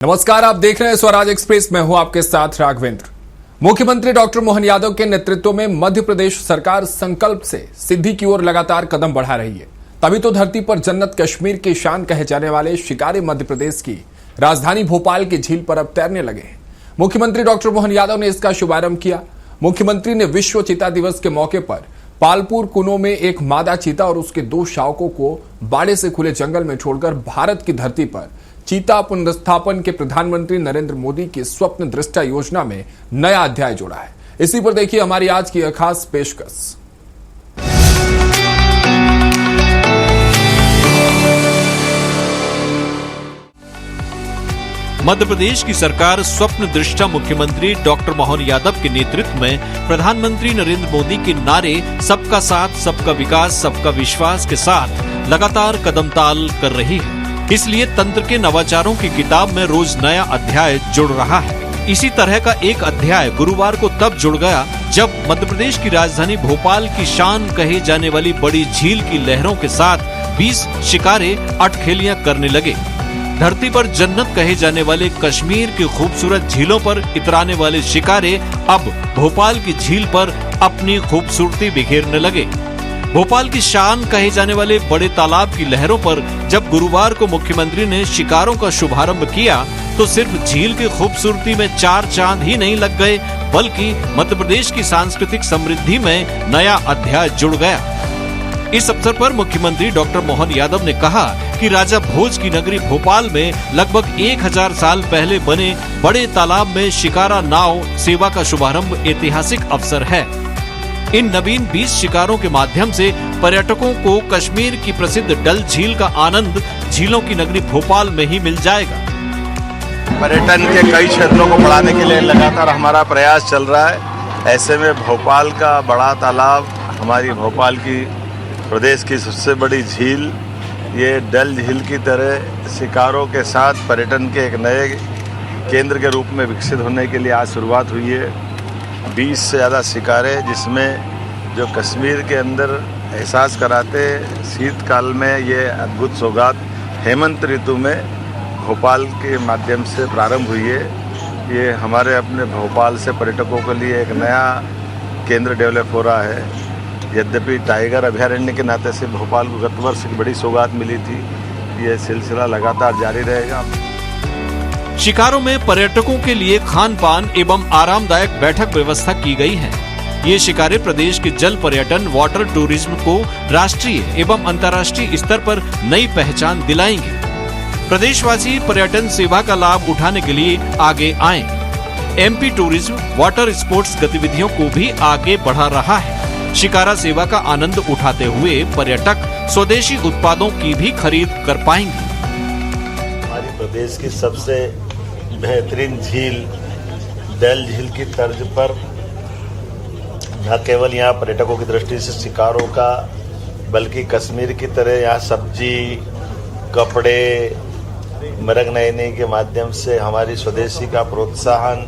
नमस्कार, आप देख रहे हैं स्वराज एक्सप्रेस। मैं हूं आपके साथ राघवेंद्र। मुख्यमंत्री डॉक्टर मोहन यादव के नेतृत्व में मध्य प्रदेश सरकार संकल्प से सिद्धि की ओर लगातार कदम बढ़ा रही है। तभी तो धरती पर जन्नत कश्मीर की शान कहे जाने वाले शिकारे मध्य प्रदेश की राजधानी भोपाल की झील पर अब तैरने लगे हैं। मुख्यमंत्री डॉक्टर मोहन यादव ने इसका शुभारंभ किया। मुख्यमंत्री ने विश्व चीता दिवस के मौके पर पालपुर कुनो में एक मादा चीता और उसके 2 शावकों को बाड़े से खुले जंगल में छोड़कर भारत की धरती पर चीता पुनर्स्थापन के प्रधानमंत्री नरेंद्र मोदी की स्वप्न दृष्टा योजना में नया अध्याय जोड़ा है। इसी पर देखिए हमारी आज की खास पेशकश। मध्य प्रदेश की सरकार स्वप्न दृष्टा मुख्यमंत्री डॉक्टर मोहन यादव के नेतृत्व में प्रधानमंत्री नरेंद्र मोदी के नारे सबका साथ, सबका विकास, सबका विश्वास के साथ लगातार कदमताल कर रही है। इसलिए तंत्र के नवाचारों की किताब में रोज नया अध्याय जुड़ रहा है। इसी तरह का एक अध्याय गुरुवार को तब जुड़ गया जब मध्य प्रदेश की राजधानी भोपाल की शान कहे जाने वाली बड़ी झील की लहरों के साथ 20 शिकारे अटखेलियां करने लगे। धरती पर जन्नत कहे जाने वाले कश्मीर की खूबसूरत झीलों पर इतराने वाले शिकारे अब भोपाल की झील पर अपनी खूबसूरती बिखेरने लगे। भोपाल की शान कहे जाने वाले बड़े तालाब की लहरों पर जब गुरुवार को मुख्यमंत्री ने शिकारों का शुभारंभ किया तो सिर्फ झील की खूबसूरती में 4 चांद ही नहीं लग गए, बल्कि मध्य प्रदेश की सांस्कृतिक समृद्धि में नया अध्याय जुड़ गया। इस अवसर पर मुख्यमंत्री डॉक्टर मोहन यादव ने कहा कि राजा भोज की नगरी भोपाल में लगभग 1000 साल पहले बने बड़े तालाब में शिकारा नाव सेवा का शुभारंभ ऐतिहासिक अवसर है। इन नवीन 20 शिकारों के माध्यम से पर्यटकों को कश्मीर की प्रसिद्ध डल झील का आनंद झीलों की नगरी भोपाल में ही मिल जाएगा। पर्यटन के कई क्षेत्रों को बढ़ाने के लिए लगातार हमारा प्रयास चल रहा है। ऐसे में भोपाल का बड़ा तालाब, हमारी भोपाल की प्रदेश की सबसे बड़ी झील, ये डल झील की तरह शिकारों के साथ पर्यटन के एक नए केंद्र के रूप में विकसित होने के लिए आज शुरुआत हुई है। 20 से ज़्यादा शिकारे, जिसमें जो कश्मीर के अंदर एहसास कराते शीतकाल में ये अद्भुत सौगात हेमंत ऋतु में भोपाल के माध्यम से प्रारंभ हुई है। ये हमारे अपने भोपाल से पर्यटकों के लिए एक नया केंद्र डेवलप हो रहा है। यद्यपि टाइगर अभयारण्य के नाते से भोपाल को गत वर्ष एक बड़ी सौगात मिली थी, ये सिलसिला लगातार जारी रहेगा। शिकारों में पर्यटकों के लिए खान पान एवं आरामदायक बैठक व्यवस्था की गई है। ये शिकारे प्रदेश के जल पर्यटन वाटर टूरिज्म को राष्ट्रीय एवं अंतर्राष्ट्रीय स्तर पर नई पहचान दिलाएंगे। प्रदेशवासी पर्यटन सेवा का लाभ उठाने के लिए आगे आएं। एमपी टूरिज्म वाटर स्पोर्ट्स गतिविधियों को भी आगे बढ़ा रहा है। शिकारा सेवा का आनंद उठाते हुए पर्यटक स्वदेशी उत्पादों की भी खरीद कर पाएंगे। हमारी प्रदेश की सबसे बेहतरीन झील डल झील की तर्ज पर न केवल यहाँ पर्यटकों की दृष्टि से शिकारों का, बल्कि कश्मीर की तरह यहाँ सब्जी, कपड़े, मृग नयनी के माध्यम से हमारी स्वदेशी का प्रोत्साहन,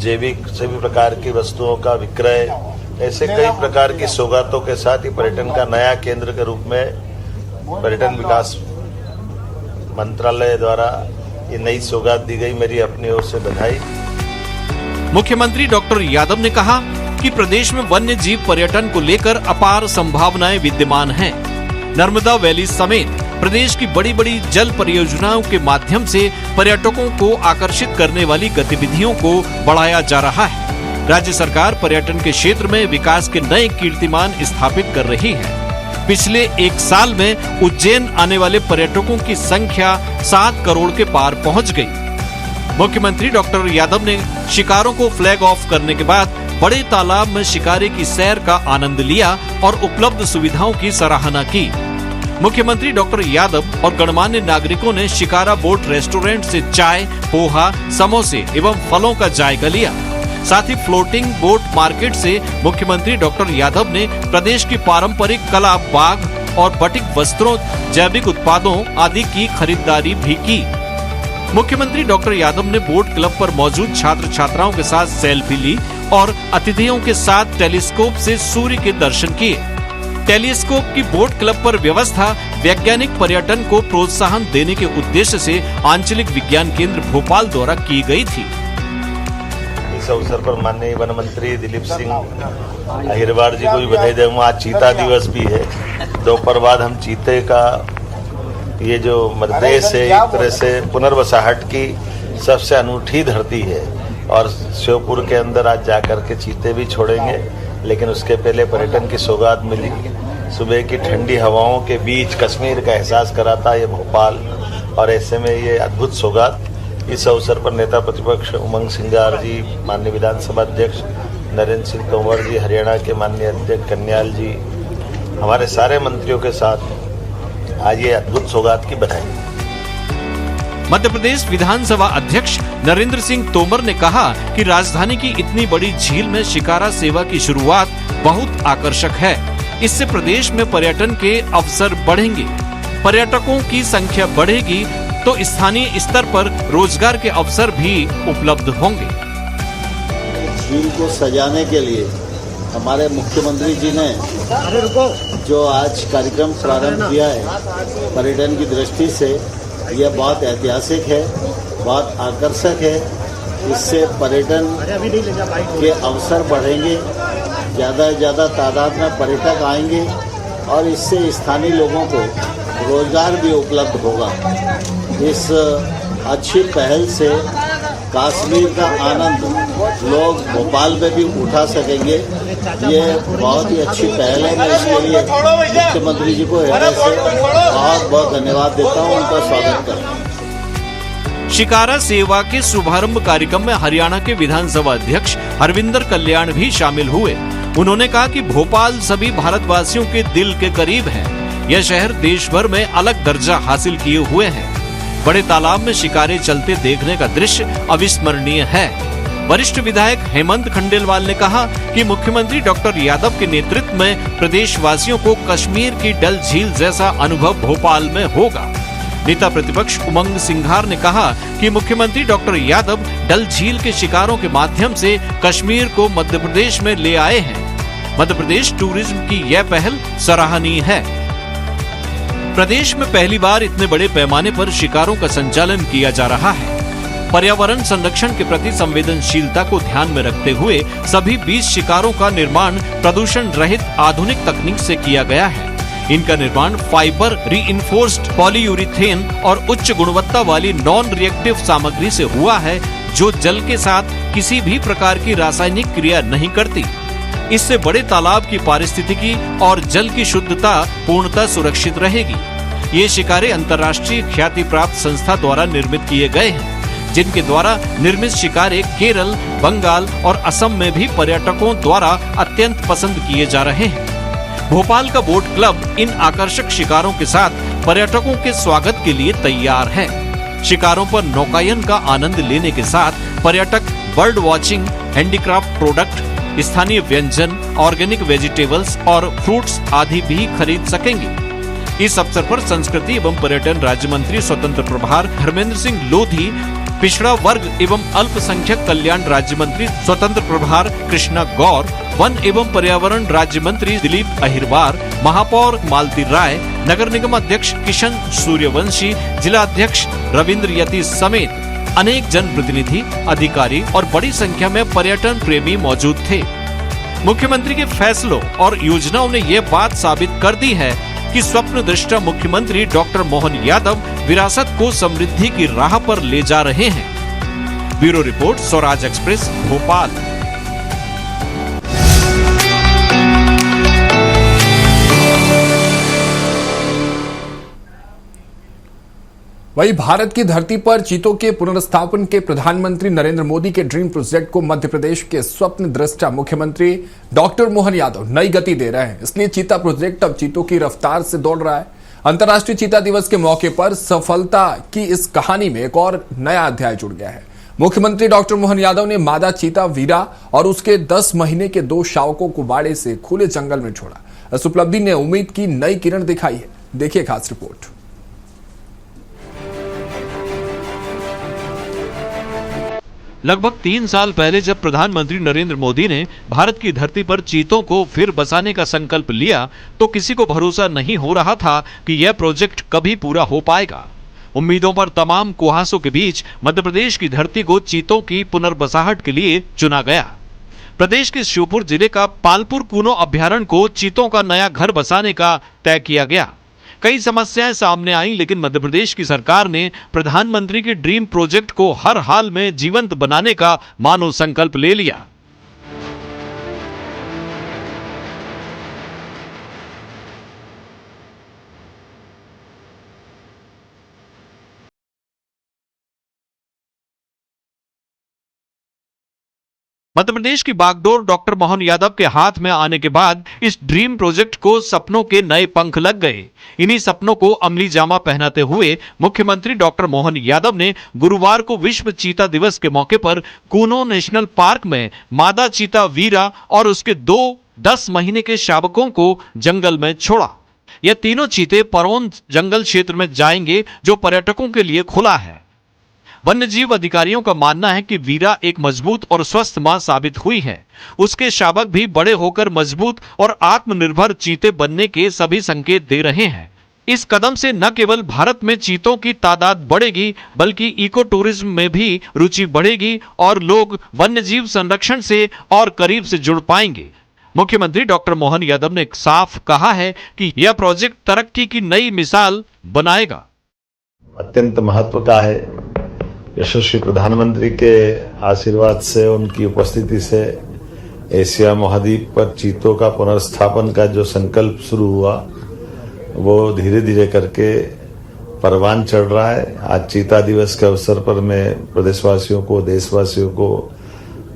जैविक सभी प्रकार की वस्तुओं का विक्रय, ऐसे कई प्रकार की सौगातों के साथ ही पर्यटन का नया केंद्र के रूप में पर्यटन विकास मंत्रालय द्वारा ये नई सौगात दी गई। मेरी अपनी ओर से बधाई। मुख्यमंत्री डॉक्टर यादव ने कहा कि प्रदेश में वन्य जीव पर्यटन को लेकर अपार संभावनाएं विद्यमान हैं। नर्मदा वैली समेत प्रदेश की बड़ी बड़ी जल परियोजनाओं के माध्यम से पर्यटकों को आकर्षित करने वाली गतिविधियों को बढ़ाया जा रहा है। राज्य सरकार पर्यटन के क्षेत्र में विकास के नए कीर्तिमान स्थापित कर रही है। पिछले 1 साल में उज्जैन आने वाले पर्यटकों की संख्या 7 करोड़ के पार पहुंच गई। मुख्यमंत्री डॉक्टर यादव ने शिकारों को फ्लैग ऑफ करने के बाद बड़े तालाब में शिकारे की सैर का आनंद लिया और उपलब्ध सुविधाओं की सराहना की। मुख्यमंत्री डॉक्टर यादव और गणमान्य नागरिकों ने शिकारा बोट रेस्टोरेंट से चाय, पोहा, समोसे एवं फलों का जायका लिया। साथ ही फ्लोटिंग बोट मार्केट से मुख्यमंत्री डॉक्टर यादव ने प्रदेश की पारंपरिक कला, बाग और बटिक वस्त्रों, जैविक उत्पादों आदि की खरीदारी भी की। मुख्यमंत्री डॉक्टर यादव ने बोट क्लब पर मौजूद छात्र छात्राओं के साथ सेल्फी ली और अतिथियों के साथ टेलीस्कोप से सूर्य के दर्शन किए। टेलीस्कोप की बोट क्लब पर व्यवस्था वैज्ञानिक पर्यटन को प्रोत्साहन देने के उद्देश्य से आंचलिक विज्ञान केंद्र भोपाल द्वारा की गई थी। इस अवसर पर माननीय वन मंत्री दिलीप सिंह अहिरवार जी को भी बधाई दूंगा। आज चीता दिवस भी है। दोपहर बाद हम चीते का ये जो मध्य प्रदेश है एक तरह से पुनर्वसाहट की सबसे अनूठी धरती है और श्योपुर के अंदर आज जाकर के चीते भी छोड़ेंगे, लेकिन उसके पहले पर्यटन की सौगात मिली। सुबह की ठंडी हवाओं के बीच कश्मीर का एहसास कराता है ये भोपाल, और ऐसे में ये अद्भुत सौगात। इस अवसर पर नेता प्रतिपक्ष उमंग सिंगार जी, माननीय विधानसभा अध्यक्ष नरेंद्र सिंह तोमर जी, हरियाणा के माननीय अध्यक्ष कन्याल जी, हमारे सारे मंत्रियों के साथ आज ये अद्भुत सौगात की बधाई। मध्य प्रदेश विधानसभा अध्यक्ष नरेंद्र सिंह तोमर ने कहा कि राजधानी की इतनी बड़ी झील में शिकारा सेवा की शुरुआत बहुत आकर्षक है। इससे प्रदेश में पर्यटन के अवसर बढ़ेंगे, पर्यटकों की संख्या बढ़ेगी तो स्थानीय स्तर पर रोजगार के अवसर भी उपलब्ध होंगे। झील को सजाने के लिए हमारे मुख्यमंत्री जी ने जो आज कार्यक्रम प्रारंभ किया है पर्यटन की दृष्टि से, यह बहुत ऐतिहासिक है, बहुत आकर्षक है। इससे पर्यटन के अवसर बढ़ेंगे, ज़्यादा से ज़्यादा तादाद में पर्यटक आएंगे और इससे स्थानीय लोगों को रोजगार भी उपलब्ध होगा। इस अच्छी पहल से कश्मीर का आनंद लोग भोपाल में भी उठा सकेंगे। ये बहुत ही अच्छी पहल है। मैं इसके लिए मुख्यमंत्री जी को हृदय से बहुत बहुत धन्यवाद देता हूँ, उनका स्वागत करता हूँ। शिकारा सेवा के शुभारंभ कार्यक्रम में हरियाणा के विधानसभा अध्यक्ष हरविंदर कल्याण भी शामिल हुए। उन्होंने कहा कि भोपाल सभी भारतवासियों के दिल के करीब है। यह शहर देश भर में अलग दर्जा हासिल किए हुए है। बड़े तालाब में शिकारे चलते देखने का दृश्य अविस्मरणीय है। वरिष्ठ विधायक हेमंत खंडेलवाल ने कहा कि मुख्यमंत्री डॉक्टर यादव के नेतृत्व में प्रदेशवासियों को कश्मीर की डल झील जैसा अनुभव भोपाल में होगा। नेता प्रतिपक्ष उमंग सिंघार ने कहा कि मुख्यमंत्री डॉक्टर यादव डल झील के शिकारों के माध्यम से कश्मीर को मध्य प्रदेश में ले आए हैं। मध्य प्रदेश टूरिज्म की यह पहल सराहनीय है। प्रदेश में पहली बार इतने बड़े पैमाने पर शिकारों का संचालन किया जा रहा है। पर्यावरण संरक्षण के प्रति संवेदनशीलता को ध्यान में रखते हुए सभी 20 शिकारों का निर्माण प्रदूषण रहित आधुनिक तकनीक से किया गया है। इनका निर्माण फाइबर रीइंफोर्स्ड पॉलीयूरिथेन और उच्च गुणवत्ता वाली नॉन रिएक्टिव सामग्री से हुआ है, जो जल के साथ किसी भी प्रकार की रासायनिक क्रिया नहीं करती। इससे बड़े तालाब की पारिस्थितिकी और जल की शुद्धता पूर्णतः सुरक्षित रहेगी। ये शिकारे अंतर्राष्ट्रीय ख्याति प्राप्त संस्था द्वारा निर्मित किए गए हैं, जिनके द्वारा निर्मित शिकारे केरल, बंगाल और असम में भी पर्यटकों द्वारा अत्यंत पसंद किए जा रहे हैं। भोपाल का बोट क्लब इन आकर्षक शिकारों के साथ पर्यटकों के स्वागत के लिए तैयार है। शिकारों पर नौकायन का आनंद लेने के साथ पर्यटक बर्ड वॉचिंग, हैंडीक्राफ्ट प्रोडक्ट, स्थानीय व्यंजन, ऑर्गेनिक वेजिटेबल्स और फ्रूट्स आदि भी खरीद सकेंगे। इस अवसर पर संस्कृति एवं पर्यटन राज्य मंत्री स्वतंत्र प्रभार धर्मेंद्र सिंह लोधी, पिछड़ा वर्ग एवं अल्पसंख्यक कल्याण राज्य मंत्री स्वतंत्र प्रभार कृष्णा गौर, वन एवं पर्यावरण राज्य मंत्री दिलीप अहिरवार, महापौर मालती राय, नगर निगम अध्यक्ष किशन सूर्यवंशी, जिला अध्यक्ष रविंद्र यति समेत अनेक जनप्रतिनिधि, अधिकारी और बड़ी संख्या में पर्यटन प्रेमी मौजूद थे। मुख्यमंत्री के फैसलों और योजनाओं ने ये बात साबित कर दी है कि स्वप्न दृष्टा मुख्यमंत्री डॉक्टर मोहन यादव विरासत को समृद्धि की राह पर ले जा रहे हैं। Bureau report, Swaraj express, Bhopal. वहीं भारत की धरती पर चीतों के पुनर्स्थापन के प्रधानमंत्री नरेंद्र मोदी के ड्रीम प्रोजेक्ट को मध्य प्रदेश के स्वप्न दृष्टा मुख्यमंत्री डॉक्टर मोहन यादव नई गति दे रहे हैं। इसलिए चीता प्रोजेक्ट अब चीतों की रफ्तार से दौड़ रहा है। अंतर्राष्ट्रीय चीता दिवस के मौके पर सफलता की इस कहानी में एक और नया अध्याय जुड़ गया है। मुख्यमंत्री डॉक्टर मोहन यादव ने मादा चीता वीरा और उसके 10 महीने के 2 शावकों को बाड़े से खुले जंगल में छोड़ा। इस उपलब्धि ने उम्मीद की नई किरण दिखाई है। देखिए खास रिपोर्ट। लगभग 3 साल पहले जब प्रधानमंत्री नरेंद्र मोदी ने भारत की धरती पर चीतों को फिर बसाने का संकल्प लिया तो किसी को भरोसा नहीं हो रहा था कि यह प्रोजेक्ट कभी पूरा हो पाएगा। उम्मीदों पर तमाम कुहासों के बीच मध्य प्रदेश की धरती को चीतों की पुनर्बसाहट के लिए चुना गया। प्रदेश के श्योपुर जिले का पालपुर कूनो अभ्यारण्य को चीतों का नया घर बसाने का तय किया गया। कई समस्याएं सामने आई, लेकिन मध्य प्रदेश की सरकार ने प्रधानमंत्री के ड्रीम प्रोजेक्ट को हर हाल में जीवंत बनाने का मानो संकल्प ले लिया। मध्य प्रदेश की बागडोर डॉक्टर मोहन यादव के हाथ में आने के बाद इस ड्रीम प्रोजेक्ट को सपनों के नए पंख लग गए। इन्हीं सपनों को अमली जामा पहनाते हुए मुख्यमंत्री डॉक्टर मोहन यादव ने गुरुवार को विश्व चीता दिवस के मौके पर कूनो नेशनल पार्क में मादा चीता वीरा और उसके 10 महीने के शावकों को जंगल में छोड़ा। यह तीनों चीते परौन जंगल क्षेत्र में जाएंगे जो पर्यटकों के लिए खुला है। वन्यजीव अधिकारियों का मानना है कि वीरा एक मजबूत और स्वस्थ मां साबित हुई है। उसके शावक भी बड़े होकर मजबूत और आत्मनिर्भर चीते बनने के सभी संकेत दे रहे हैं। इस कदम से न केवल भारत में चीतों की तादाद बढ़ेगी बल्कि इको टूरिज्म में भी रुचि बढ़ेगी और लोग वन्यजीव संरक्षण से और करीब से जुड़ पाएंगे। मुख्यमंत्री डॉक्टर मोहन यादव ने साफ कहा है कि यह प्रोजेक्ट तरक्की की नई मिसाल बनाएगा। अत्यंत महत्व का है। यशस्वी प्रधानमंत्री के आशीर्वाद से, उनकी उपस्थिति से एशिया महाद्वीप पर चीतों का पुनर्स्थापन का जो संकल्प शुरू हुआ वो धीरे धीरे करके परवान चढ़ रहा है। आज चीता दिवस के अवसर पर मैं प्रदेशवासियों को, देशवासियों को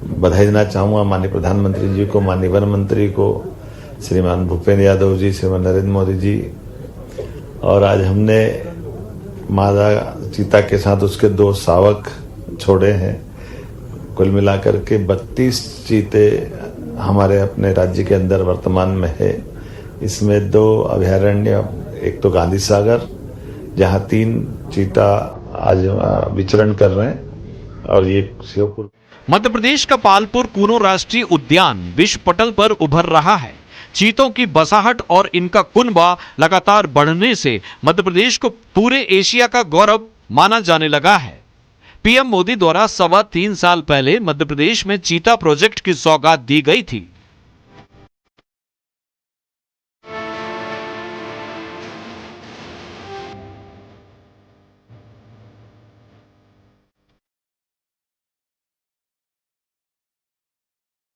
बधाई देना चाहूँगा। माननीय प्रधानमंत्री जी को, माननीय वन मंत्री को, श्रीमान भूपेन्द्र यादव जी, श्रीमान नरेंद्र मोदी जी। और आज हमने मादा चीता के साथ उसके 2 शावक छोड़े हैं। कुल मिलाकर के 32 चीते हमारे अपने राज्य के अंदर वर्तमान में है। इसमें 2 अभयारण्य, एक तो गांधी सागर जहां 3 चीता आज विचरण कर रहे हैं और ये श्योपुर। मध्य प्रदेश का पालपुर कूनो राष्ट्रीय उद्यान विश्व पटल पर उभर रहा है। चीतों की बसाहट और इनका कुनबा लगातार बढ़ने से मध्य प्रदेश को पूरे एशिया का गौरव माना जाने लगा है। पीएम मोदी द्वारा 3.25 साल पहले मध्य प्रदेश में चीता प्रोजेक्ट की सौगात दी गई थी।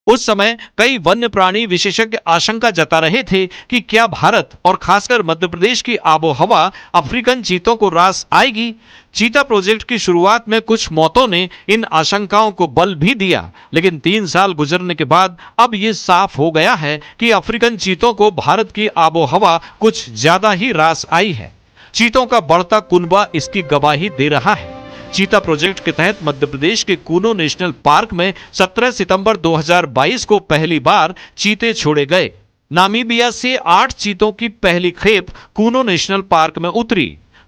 उस समय कई वन्य प्राणी विशेषज्ञ आशंका जता रहे थे कि क्या भारत और खासकर मध्य प्रदेश की आबोहवा अफ्रीकन चीतों को रास आएगी। चीता प्रोजेक्ट की शुरुआत में कुछ मौतों ने इन आशंकाओं को बल भी दिया, लेकिन 3 साल गुजरने के बाद अब ये साफ हो गया है कि अफ्रीकन चीतों को भारत की आबोहवा कुछ ज्यादा ही रास आई है। चीतों का बढ़ता कुनबा इसकी गवाही दे रहा है। चीता प्रोजेक्ट के तहत मध्य प्रदेश के कूनो नेशनल पार्क में 17 सितंबर 2022 को पहली बार चीते छोड़े गए। नामीबिया से 8 चीतों की पहली खेप कूनो नेशनल पार्क में उतरी।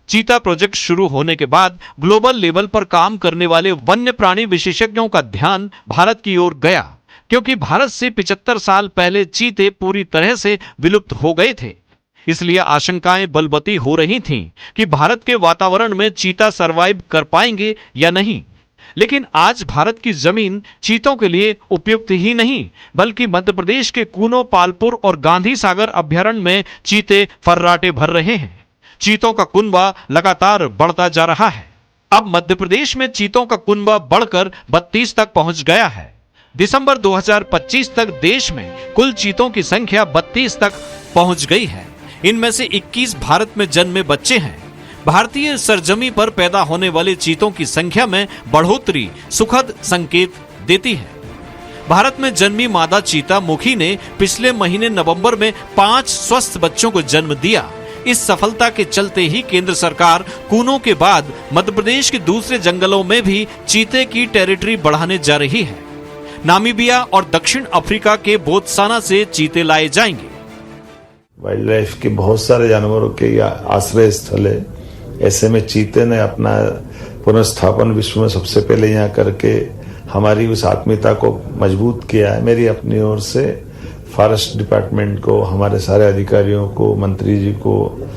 चीता प्रोजेक्ट शुरू होने के बाद ग्लोबल लेवल पर काम करने वाले वन्य प्राणी विशेषज्ञों का ध्यान भारत की ओर गया, क्योंकि भारत से 75 साल पहले चीते पूरी तरह से विलुप्त हो गए थे। इसलिए आशंकाएं बलवती हो रही थीं कि भारत के वातावरण में चीता सरवाइव कर पाएंगे या नहीं। लेकिन आज भारत की जमीन चीतों के लिए उपयुक्त ही नहीं बल्कि मध्य प्रदेश के कूनो, पालपुर और गांधी सागर अभ्यारण्य में चीते फर्राटे भर रहे हैं। चीतों का कुनबा लगातार बढ़ता जा रहा है। अब मध्य प्रदेश में चीतों का कुनबा बढ़कर 32 तक पहुंच गया है। दिसंबर 2025 तक देश में कुल चीतों की संख्या 32 तक पहुंच गई है। इनमें से 21 भारत में जन्मे बच्चे हैं। भारतीय सरजमी पर पैदा होने वाले चीतों की संख्या में बढ़ोतरी सुखद संकेत देती है। भारत में जन्मी मादा चीता मुखी ने पिछले महीने नवंबर में 5 स्वस्थ बच्चों को जन्म दिया। इस सफलता के चलते ही केंद्र सरकार कूनो के बाद मध्य प्रदेश के दूसरे जंगलों में भी चीते की टेरिटरी बढ़ाने जा रही है। नामीबिया और दक्षिण अफ्रीका के बोत्सवाना से चीते लाए जाएंगे। वाइल्ड लाइफ के बहुत सारे जानवरों के आश्रय स्थल है। ऐसे में चीते ने अपना पुनर्स्थापन विश्व में सबसे पहले यहाँ करके हमारी उस आत्मीयता को मजबूत किया है। मेरी अपनी ओर से फॉरेस्ट डिपार्टमेंट को, हमारे सारे अधिकारियों को, मंत्री जी को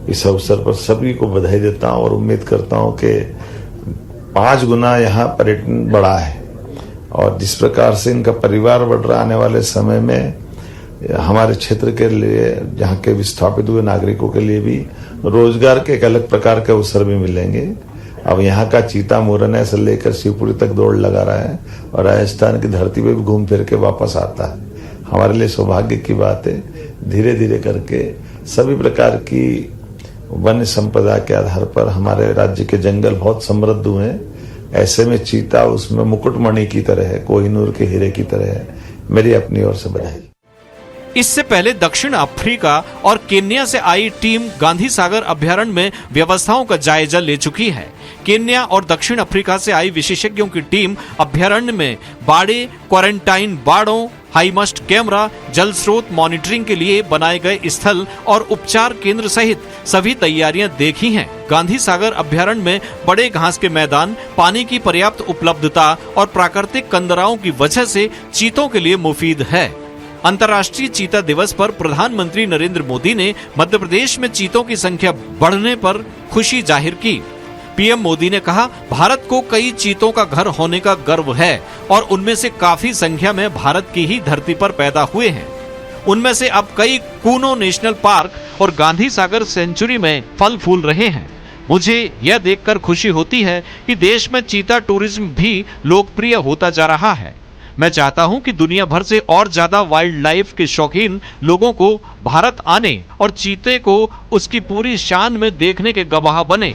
इस अवसर पर सभी को बधाई देता हूं और उम्मीद करता हूं कि 5 गुना यहाँ पर्यटन बढ़ा है और जिस प्रकार से इनका परिवार बढ़ रहा आने वाले समय में हमारे क्षेत्र के लिए, जहाँ के विस्थापित हुए नागरिकों के लिए भी रोजगार के एक अलग प्रकार के अवसर भी मिलेंगे। अब यहाँ का चीता मुरैना से लेकर शिवपुरी तक दौड़ लगा रहा है और राजस्थान की धरती पे भी घूम फिर के वापस आता है। हमारे लिए सौभाग्य की बात है। धीरे धीरे करके सभी प्रकार की वन्य संपदा के आधार पर हमारे राज्य के जंगल बहुत समृद्ध हुए हैं। ऐसे में चीता उसमें मुकुटमणि की तरह है, कोहिनूर के हीरे की तरह है। मेरी अपनी ओर से बधाई। इससे पहले दक्षिण अफ्रीका और केन्या से आई टीम गांधी सागर अभ्यारण्य में व्यवस्थाओं का जायजा ले चुकी है। केन्या और दक्षिण अफ्रीका से आई विशेषज्ञों की टीम अभ्यारण्य में बाड़े, क्वारंटाइन बाड़ों, हाईमस्ट कैमरा, जल स्रोत मॉनिटरिंग के लिए बनाए गए स्थल और उपचार केंद्र सहित सभी तैयारियां देखी हैं। गांधी सागर अभ्यारण्य में बड़े घास के मैदान, पानी की पर्याप्त उपलब्धता और प्राकृतिक कंदराओं की वजह से चीतों के लिए मुफीद है। अंतर्राष्ट्रीय चीता दिवस पर प्रधानमंत्री नरेंद्र मोदी ने मध्य प्रदेश में चीतों की संख्या बढ़ने पर खुशी जाहिर की। पीएम मोदी ने कहा, भारत को कई चीतों का घर होने का गर्व है और उनमें से काफी संख्या में भारत की ही धरती पर पैदा हुए हैं। उनमें से अब कई कूनो नेशनल पार्क और गांधी सागर सेंचुरी में फल फूल रहे हैं। मुझे यह देखकर खुशी होती है कि देश में चीता टूरिज्म भी लोकप्रिय होता जा रहा है। मैं चाहता हूं कि दुनिया भर से और ज्यादा वाइल्ड लाइफ के शौकीन लोगों को भारत आने और चीते को उसकी पूरी शान में देखने के गवाह बने।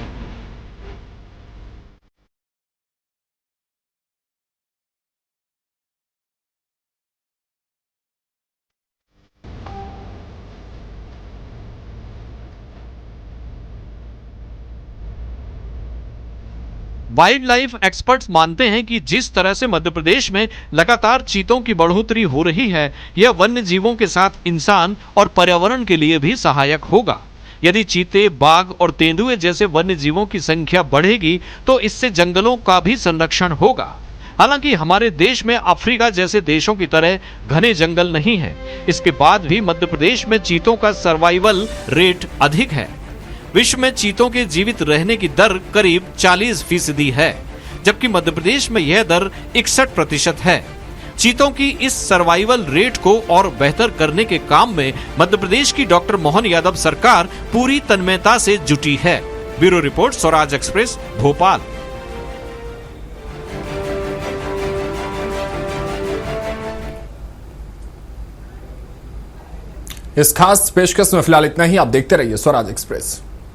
वाइल्ड लाइफ एक्सपर्ट्स मानते हैं कि जिस तरह से मध्य प्रदेश में लगातार चीतों की बढ़ोतरी हो रही है, यह वन्य जीवों के साथ इंसान और पर्यावरण के लिए भी सहायक होगा। यदि चीते, बाघ और तेंदुए जैसे वन्य जीवों की संख्या बढ़ेगी तो इससे जंगलों का भी संरक्षण होगा। हालांकि हमारे देश में अफ्रीका जैसे देशों की तरह घने जंगल नहीं है। इसके बाद भी मध्य प्रदेश में चीतों का सर्वाइवल रेट अधिक है। विश्व में चीतों के जीवित रहने की दर करीब 40% है, जबकि मध्य प्रदेश में यह दर 61% है। चीतों की इस सर्वाइवल रेट को और बेहतर करने के काम में मध्य प्रदेश की डॉक्टर मोहन यादव सरकार पूरी तन्मयता से जुटी है। Bureau report, Swaraj express, Bhopal. इस खास पेशकश में फिलहाल इतना ही। आप देखते रहिए स्वराज एक्सप्रेस।